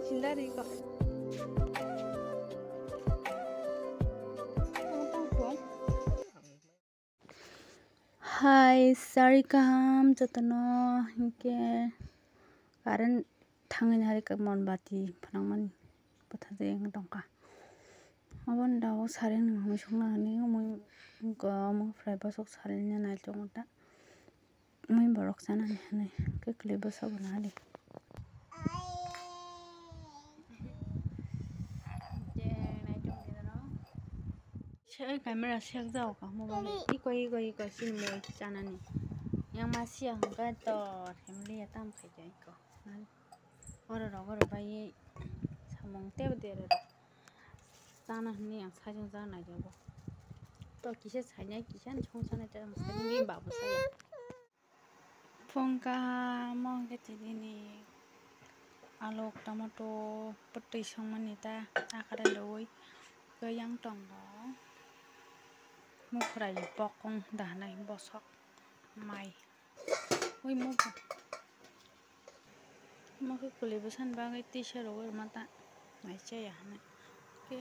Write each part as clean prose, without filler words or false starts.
Sindari kok. Hai, sorry kaham jatono hingke karen tangan hari ke mon bati penangman patade yang dongka. Awan dawo saring nang sungna ni umum mo fry basok saringnya nal jongta. Umum borok sana ni ke kleba sabuna ni. Saya kamera siap jauh kah mau iko sini mau sana nih yang masih enggak tor family ya tam kerja iko orang bayi samong tebe dere sana nih yang sajeng sana aja bu to kisah saya kisah chong sana aja masih ini babu saya pongka mau ke ini alok tomato putih sama nih ta akar loi ke yang tonggo mukrai bokong dah naik bosok mai woi mau ke kulibesan bagai t-shirt woi mata mai caya nih ke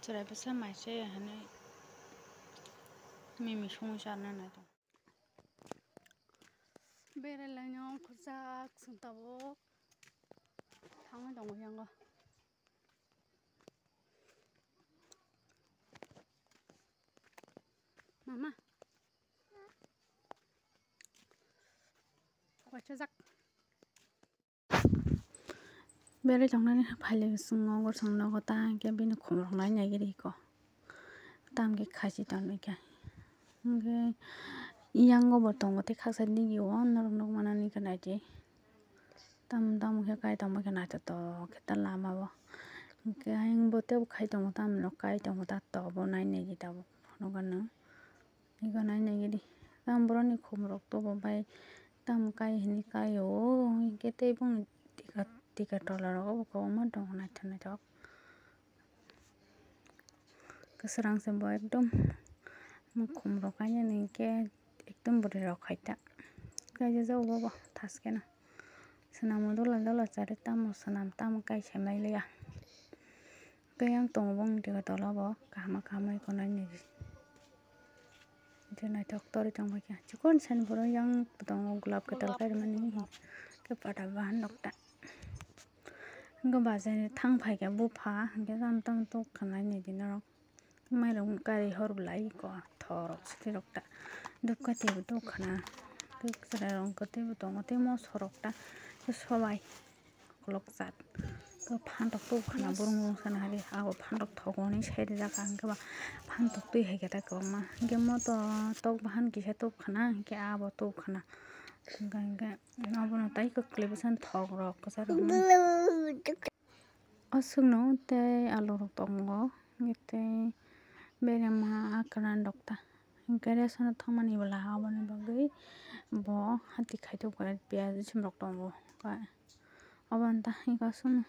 cerai besar mai caya nih mimi sungsana nih tuh berelanya kerja sentabok tangan dong yang go mama wajah bere jangan nih paling semua orang nago tang ke bini kumrong nanya gini ko tam ke kasih tahun ke yang go botong gote kasih nih giwan orang mana nih kan aja tam ke kai tam ke nata to kita lama bo ke yang bote kai tam lo kai tam tato bo nanya gitu bo nogan iko nanya gini tam boroni kumrong to bo bay tam kai ini kayo kita ibung $3 ko mo dong na chana jok keserang sembo ekdom mo khumro kanya ning ke ekdom buri ro khaita kaje jau bo thas kena senam dola chare tam senam tam kai semai le ya kayang tong bong $3 bo kama ko nai ni jena doktor jong ba kya chikon sen boro yang potong gulab ketal kai mani ke pada bahan dokter enggak bahasa thang phai ka bu pha ke tam to khanai ni dinaro mai rong kari hor blai ko thorok sirok ta dukati bu to khana duk sara rong kate bu to mate mo sorok ta sobai klok sat ko phantok to khana burung sana hari ago phantok thogoni side ja kan ka ba phantok tu he ta ko ma ge mo to bahan ki to khana ke abo to khana ganga nabona tai ko klebesan thog rok ko sar asung no te alor tongo ngete bere ma akran dokta gare sana thomani bala abani bagai bo hati khaito kare pyaz simrok tongo ka abanta ika sun